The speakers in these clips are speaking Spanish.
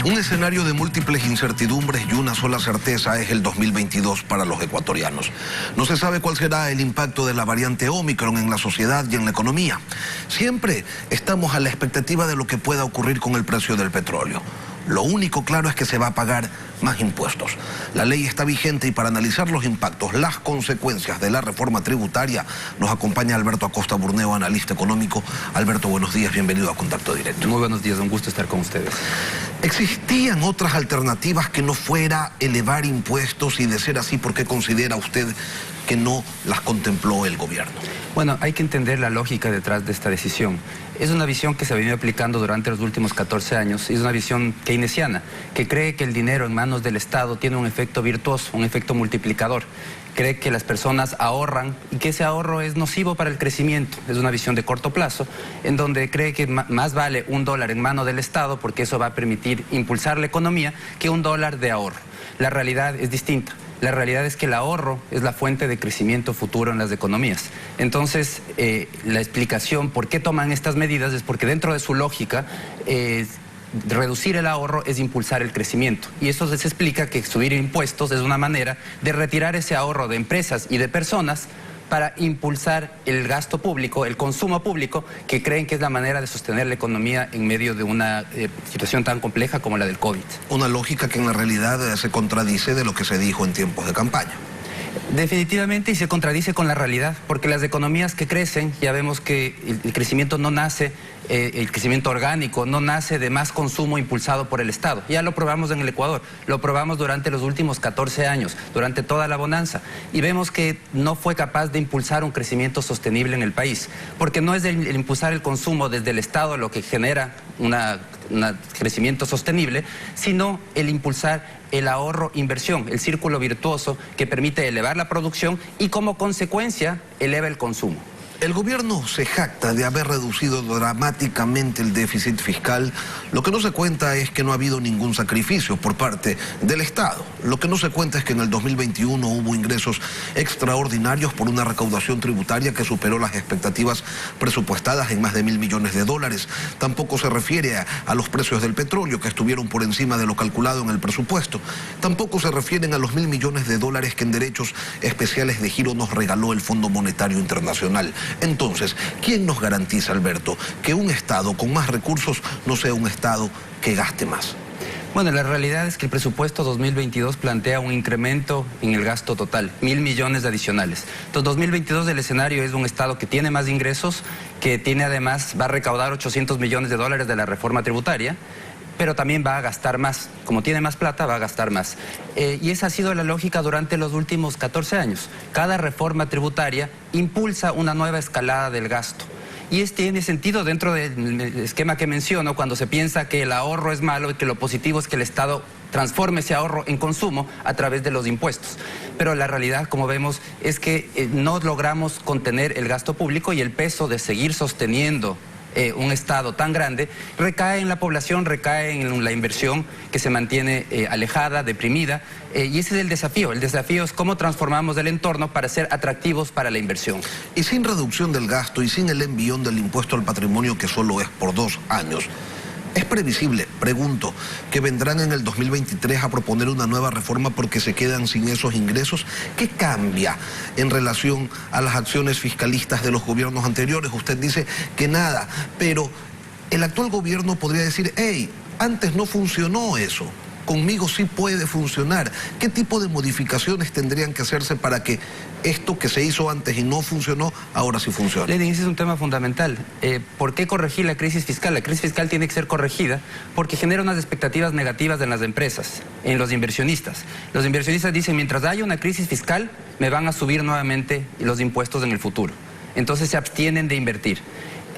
Un escenario de múltiples incertidumbres y una sola certeza es el 2022 para los ecuatorianos. No se sabe cuál será el impacto de la variante Omicron en la sociedad y en la economía. Siempre estamos a la expectativa de lo que pueda ocurrir con el precio del petróleo. Lo único claro es que se va a pagar más impuestos. La ley está vigente y para analizar los impactos, las consecuencias de la reforma tributaria, nos acompaña Alberto Acosta Burneo, analista económico. Alberto, buenos días, bienvenido a Contacto Directo. Muy buenos días, un gusto estar con ustedes. ¿Existían otras alternativas que no fuera elevar impuestos? Y de ser así, ¿por qué considera usted que no las contempló el gobierno? Bueno, hay que entender la lógica detrás de esta decisión. Es una visión que se ha venido aplicando durante los últimos 14 años. Es una visión keynesiana, que cree que el dinero en manos del Estado tiene un efecto virtuoso, un efecto multiplicador. Cree que las personas ahorran y que ese ahorro es nocivo para el crecimiento. Es una visión de corto plazo, en donde cree que más vale $1 en mano del Estado, porque eso va a permitir impulsar la economía, que $1 de ahorro. La realidad es distinta. La realidad es que el ahorro es la fuente de crecimiento futuro en las economías. Entonces, la explicación por qué toman estas medidas es porque dentro de su lógica, reducir el ahorro es impulsar el crecimiento. Y eso se explica que subir impuestos es una manera de retirar ese ahorro de empresas y de personas para impulsar el gasto público, el consumo público, que creen que es la manera de sostener la economía en medio de una situación tan compleja como la del COVID. Una lógica que en la realidad se contradice de lo que se dijo en tiempos de campaña. Definitivamente, y se contradice con la realidad, porque las economías que crecen, ya vemos que el crecimiento no nace, el crecimiento orgánico no nace de más consumo impulsado por el Estado. Ya lo probamos en el Ecuador, lo probamos durante los últimos 14 años, durante toda la bonanza, y vemos que no fue capaz de impulsar un crecimiento sostenible en el país, porque no es el impulsar el consumo desde el Estado lo que genera un crecimiento sostenible, sino el impulsar el ahorro, inversión, el círculo virtuoso que permite elevar la producción y como consecuencia eleva el consumo. El gobierno se jacta de haber reducido dramáticamente el déficit fiscal. Lo que no se cuenta es que no ha habido ningún sacrificio por parte del Estado. Lo que no se cuenta es que en el 2021 hubo ingresos extraordinarios por una recaudación tributaria que superó las expectativas presupuestadas en más de $1.000 millones. Tampoco se refiere a los precios del petróleo, que estuvieron por encima de lo calculado en el presupuesto. Tampoco se refieren a los $1.000 millones que en derechos especiales de giro nos regaló el Fondo Monetario Internacional. Entonces, ¿quién nos garantiza, Alberto, que un Estado con más recursos no sea un Estado que gaste más? Bueno, la realidad es que el presupuesto 2022 plantea un incremento en el gasto total, $1.000 millones adicionales. Entonces, 2022 el escenario es un Estado que tiene más ingresos, que tiene además, va a recaudar $800 millones de la reforma tributaria, pero también va a gastar más. Como tiene más plata, va a gastar más. Y esa ha sido la lógica durante los últimos 14 años. Cada reforma tributaria impulsa una nueva escalada del gasto. Y tiene sentido dentro del esquema que menciono, cuando se piensa que el ahorro es malo y que lo positivo es que el Estado transforme ese ahorro en consumo a través de los impuestos. Pero la realidad, como vemos, es que no logramos contener el gasto público y el peso de seguir sosteniendo un Estado tan grande recae en la población, recae en la inversión que se mantiene alejada, deprimida, y ese es el desafío. El desafío es cómo transformamos el entorno para ser atractivos para la inversión. Y sin reducción del gasto y sin el envión del impuesto al patrimonio, que solo es por 2 años, ¿es previsible, pregunto, que vendrán en el 2023 a proponer una nueva reforma porque se quedan sin esos ingresos? ¿Qué cambia en relación a las acciones fiscalistas de los gobiernos anteriores? Usted dice que nada, pero el actual gobierno podría decir, hey, antes no funcionó eso, conmigo sí puede funcionar. ¿Qué tipo de modificaciones tendrían que hacerse para que esto que se hizo antes y no funcionó, ahora sí funcione? Lenin, ese es un tema fundamental. ¿Por qué corregir la crisis fiscal? La crisis fiscal tiene que ser corregida porque genera unas expectativas negativas en las empresas, en los inversionistas. Los inversionistas dicen, mientras haya una crisis fiscal, me van a subir nuevamente los impuestos en el futuro. Entonces se abstienen de invertir.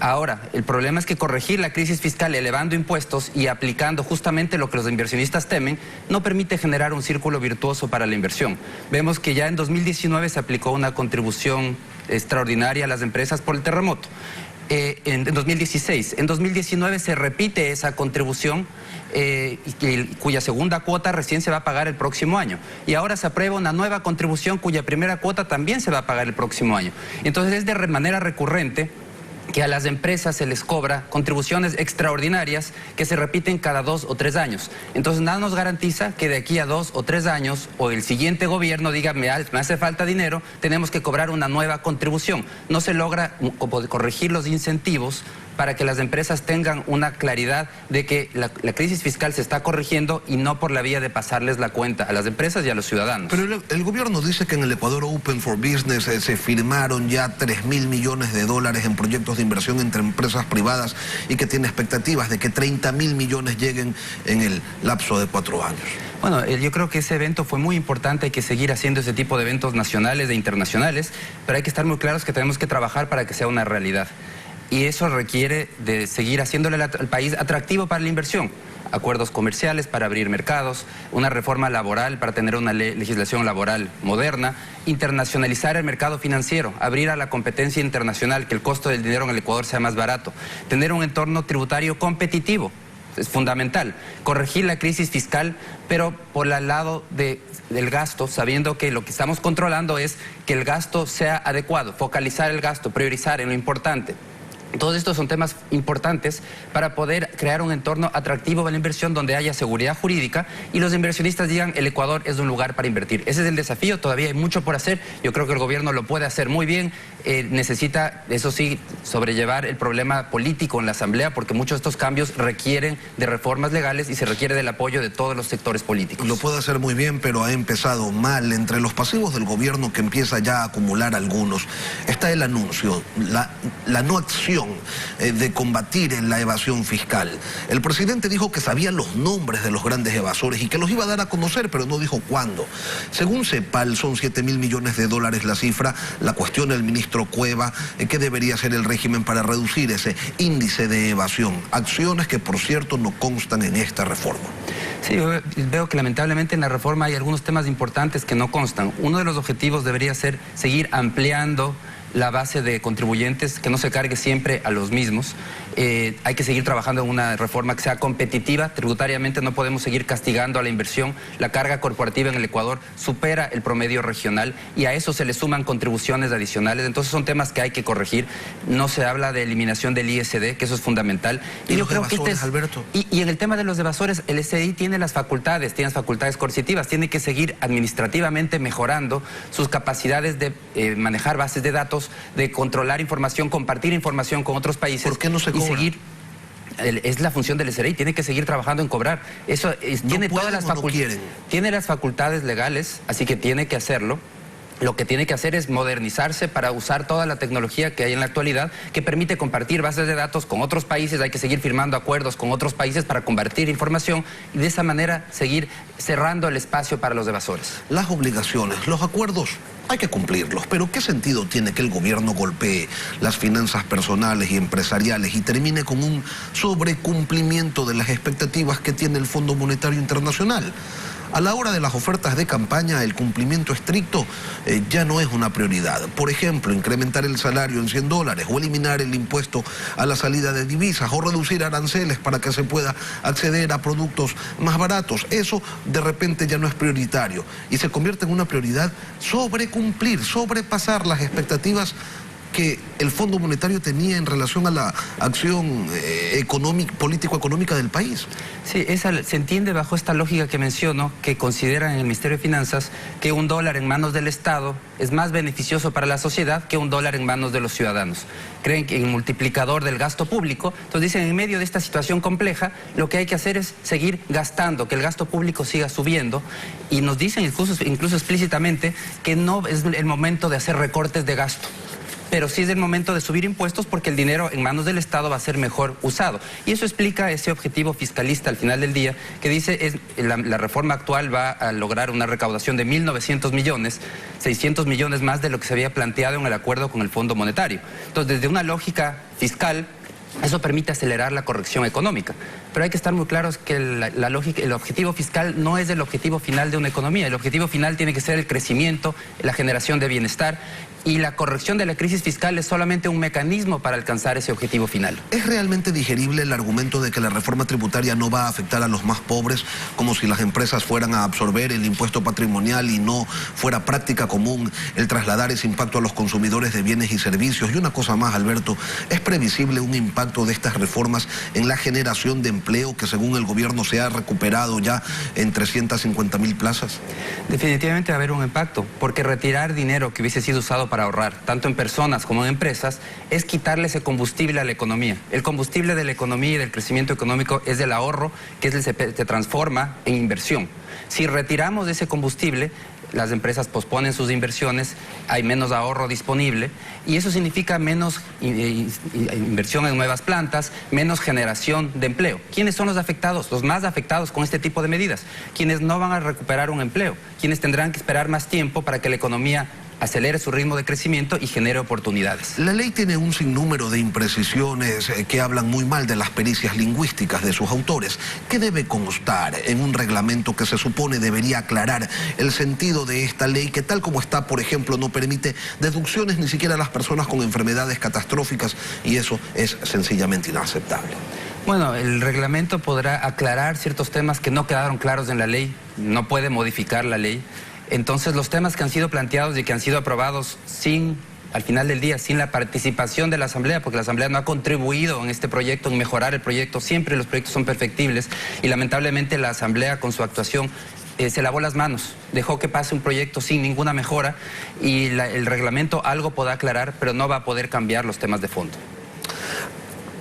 Ahora, el problema es que corregir la crisis fiscal elevando impuestos y aplicando justamente lo que los inversionistas temen no permite generar un círculo virtuoso para la inversión. Vemos que ya en 2019 se aplicó una contribución extraordinaria a las empresas por el terremoto. En 2016. En 2019 se repite esa contribución cuya segunda cuota recién se va a pagar el próximo año. Y ahora se aprueba una nueva contribución cuya primera cuota también se va a pagar el próximo año. Entonces es de manera recurrente que a las empresas se les cobra contribuciones extraordinarias que se repiten cada 2 o 3 años. Entonces nada nos garantiza que de aquí a 2 o 3 años o el siguiente gobierno diga me hace falta dinero, tenemos que cobrar una nueva contribución. No se logra corregir los incentivos para que las empresas tengan una claridad de que la crisis fiscal se está corrigiendo y no por la vía de pasarles la cuenta a las empresas y a los ciudadanos. Pero el gobierno dice que en el Ecuador Open for Business se firmaron ya 3.000 millones de dólares en proyectos de inversión entre empresas privadas y que tiene expectativas de que 30.000 millones lleguen en el lapso de 4 años. Bueno, yo creo que ese evento fue muy importante, hay que seguir haciendo ese tipo de eventos nacionales e internacionales, pero hay que estar muy claros que tenemos que trabajar para que sea una realidad. Y eso requiere de seguir haciéndole al país atractivo para la inversión. Acuerdos comerciales para abrir mercados, una reforma laboral para tener una legislación laboral moderna, internacionalizar el mercado financiero, abrir a la competencia internacional, que el costo del dinero en el Ecuador sea más barato, tener un entorno tributario competitivo. Es fundamental. Corregir la crisis fiscal, pero por el lado del gasto, sabiendo que lo que estamos controlando es que el gasto sea adecuado, focalizar el gasto, priorizar en lo importante. Todos estos son temas importantes para poder crear un entorno atractivo para la inversión donde haya seguridad jurídica y los inversionistas digan el Ecuador es un lugar para invertir. Ese es el desafío, todavía hay mucho por hacer, yo creo que el gobierno lo puede hacer muy bien, necesita, eso sí, sobrellevar el problema político en la Asamblea porque muchos de estos cambios requieren de reformas legales y se requiere del apoyo de todos los sectores políticos. Lo puede hacer muy bien, pero ha empezado mal. Entre los pasivos del gobierno que empieza ya a acumular algunos, está el anuncio, la no acción de combatir en la evasión fiscal. El presidente dijo que sabía los nombres de los grandes evasores y que los iba a dar a conocer, pero no dijo cuándo. Según CEPAL, son 7.000 millones de dólares la cifra. La cuestiona el ministro Cueva, ¿qué debería ser el régimen para reducir ese índice de evasión? Acciones que, por cierto, no constan en esta reforma. Sí, yo veo que lamentablemente en la reforma hay algunos temas importantes que no constan. Uno de los objetivos debería ser seguir ampliando la base de contribuyentes, que no se cargue siempre a los mismos. Hay que seguir trabajando en una reforma que sea competitiva. Tributariamente no podemos seguir castigando a la inversión. La carga corporativa en el Ecuador supera el promedio regional y a eso se le suman contribuciones adicionales. Entonces son temas que hay que corregir. No se habla de eliminación del ISD, que eso es fundamental. ¿Y yo creo que Alberto? Y en el tema de los evasores, el SDI tiene las facultades, tiene las facultades coercitivas, tiene que seguir administrativamente mejorando sus capacidades de manejar bases de datos, de controlar información, compartir información con otros países. ¿Por qué no se cobra? Es la función del SRI, tiene que seguir trabajando en cobrar. Eso tiene todas las facultades. Tiene las facultades legales, así que tiene que hacerlo. Lo que tiene que hacer es modernizarse para usar toda la tecnología que hay en la actualidad que permite compartir bases de datos con otros países. Hay que seguir firmando acuerdos con otros países para compartir información y de esa manera seguir cerrando el espacio para los evasores. Las obligaciones, los acuerdos, hay que cumplirlos, pero ¿qué sentido tiene que el gobierno golpee las finanzas personales y empresariales y termine con un sobrecumplimiento de las expectativas que tiene el Fondo Monetario Internacional? A la hora de las ofertas de campaña, el cumplimiento estricto ya no es una prioridad. Por ejemplo, incrementar el salario en $100 o eliminar el impuesto a la salida de divisas o reducir aranceles para que se pueda acceder a productos más baratos. Eso de repente ya no es prioritario y se convierte en una prioridad sobrecumplir, sobrepasar las expectativas que el Fondo Monetario tenía en relación a la acción político-económica del país. Sí, se entiende bajo esta lógica que menciono, que consideran en el Ministerio de Finanzas que $1 en manos del Estado es más beneficioso para la sociedad que $1 en manos de los ciudadanos. Creen que el multiplicador del gasto público, entonces dicen en medio de esta situación compleja, lo que hay que hacer es seguir gastando, que el gasto público siga subiendo y nos dicen incluso explícitamente que no es el momento de hacer recortes de gasto. Pero sí es el momento de subir impuestos porque el dinero en manos del Estado va a ser mejor usado. Y eso explica ese objetivo fiscalista al final del día, que dice la reforma actual va a lograr una recaudación de 1.900 millones, 600 millones más de lo que se había planteado en el acuerdo con el Fondo Monetario. Entonces, desde una lógica fiscal, eso permite acelerar la corrección económica. Pero hay que estar muy claros que el objetivo fiscal no es el objetivo final de una economía. El objetivo final tiene que ser el crecimiento, la generación de bienestar y la corrección de la crisis fiscal es solamente un mecanismo para alcanzar ese objetivo final. ¿Es realmente digerible el argumento de que la reforma tributaria no va a afectar a los más pobres, como si las empresas fueran a absorber el impuesto patrimonial y no fuera práctica común el trasladar ese impacto a los consumidores de bienes y servicios? Y una cosa más, Alberto, ¿es previsible un impacto de estas reformas en la generación de empleo que según el gobierno se ha recuperado ya en 350.000 plazas? Definitivamente va a haber un impacto, porque retirar dinero que hubiese sido usado para ahorrar, tanto en personas como en empresas, es quitarle ese combustible a la economía. El combustible de la economía y del crecimiento económico es el ahorro, que se transforma en inversión. Si retiramos ese combustible, las empresas posponen sus inversiones, hay menos ahorro disponible y eso significa menos inversión en nuevas plantas, menos generación de empleo. ¿Quiénes son los afectados? Los más afectados con este tipo de medidas. Quienes no van a recuperar un empleo, quienes tendrán que esperar más tiempo para que la economía acelere su ritmo de crecimiento y genere oportunidades. La ley tiene un sinnúmero de imprecisiones que hablan muy mal de las pericias lingüísticas de sus autores. ¿Qué debe constar en un reglamento que se supone debería aclarar el sentido de esta ley que tal como está, por ejemplo, no permite deducciones ni siquiera a las personas con enfermedades catastróficas y eso es sencillamente inaceptable? Bueno, el reglamento podrá aclarar ciertos temas que no quedaron claros en la ley, no puede modificar la ley. Entonces, los temas que han sido planteados y que han sido aprobados al final del día, sin la participación de la Asamblea, porque la Asamblea no ha contribuido en este proyecto, en mejorar el proyecto, siempre los proyectos son perfectibles y lamentablemente la Asamblea con su actuación se lavó las manos, dejó que pase un proyecto sin ninguna mejora y el reglamento algo podrá aclarar, pero no va a poder cambiar los temas de fondo.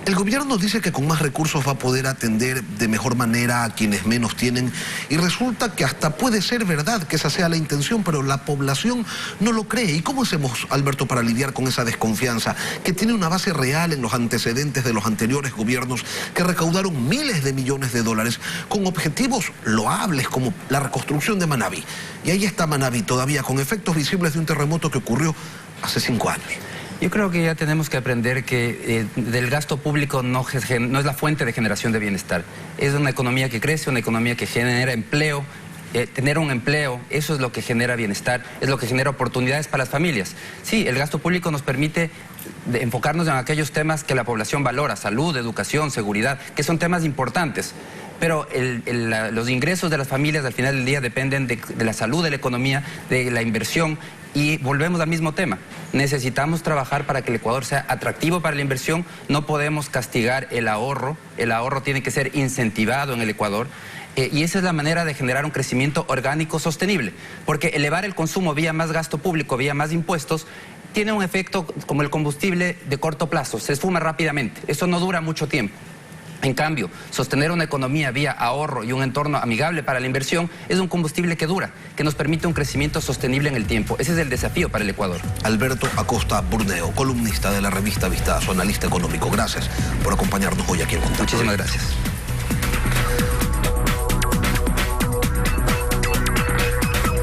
El gobierno dice que con más recursos va a poder atender de mejor manera a quienes menos tienen y resulta que hasta puede ser verdad que esa sea la intención, pero la población no lo cree. ¿Y cómo hacemos, Alberto, para lidiar con esa desconfianza que tiene una base real en los antecedentes de los anteriores gobiernos que recaudaron miles de millones de dólares con objetivos loables como la reconstrucción de Manabí? Y ahí está Manabí todavía con efectos visibles de un terremoto que ocurrió hace 5 años. Yo creo que ya tenemos que aprender que del gasto público no es la fuente de generación de bienestar. Es una economía que crece, una economía que genera empleo. Tener un empleo, eso es lo que genera bienestar, es lo que genera oportunidades para las familias. Sí, el gasto público nos permite enfocarnos en aquellos temas que la población valora, salud, educación, seguridad, que son temas importantes. Pero los ingresos de las familias al final del día dependen de la salud, de la economía, de la inversión. Y volvemos al mismo tema. Necesitamos trabajar para que el Ecuador sea atractivo para la inversión. No podemos castigar el ahorro. El ahorro tiene que ser incentivado en el Ecuador. Y esa es la manera de generar un crecimiento orgánico sostenible. Porque elevar el consumo vía más gasto público, vía más impuestos, tiene un efecto como el combustible de corto plazo. Se esfuma rápidamente. Eso no dura mucho tiempo. En cambio, sostener una economía vía ahorro y un entorno amigable para la inversión es un combustible que dura, que nos permite un crecimiento sostenible en el tiempo. Ese es el desafío para el Ecuador. Alberto Acosta Burneo, columnista de la revista Vistazo, analista económico. Gracias por acompañarnos hoy aquí en Contacto. Muchísimas gracias.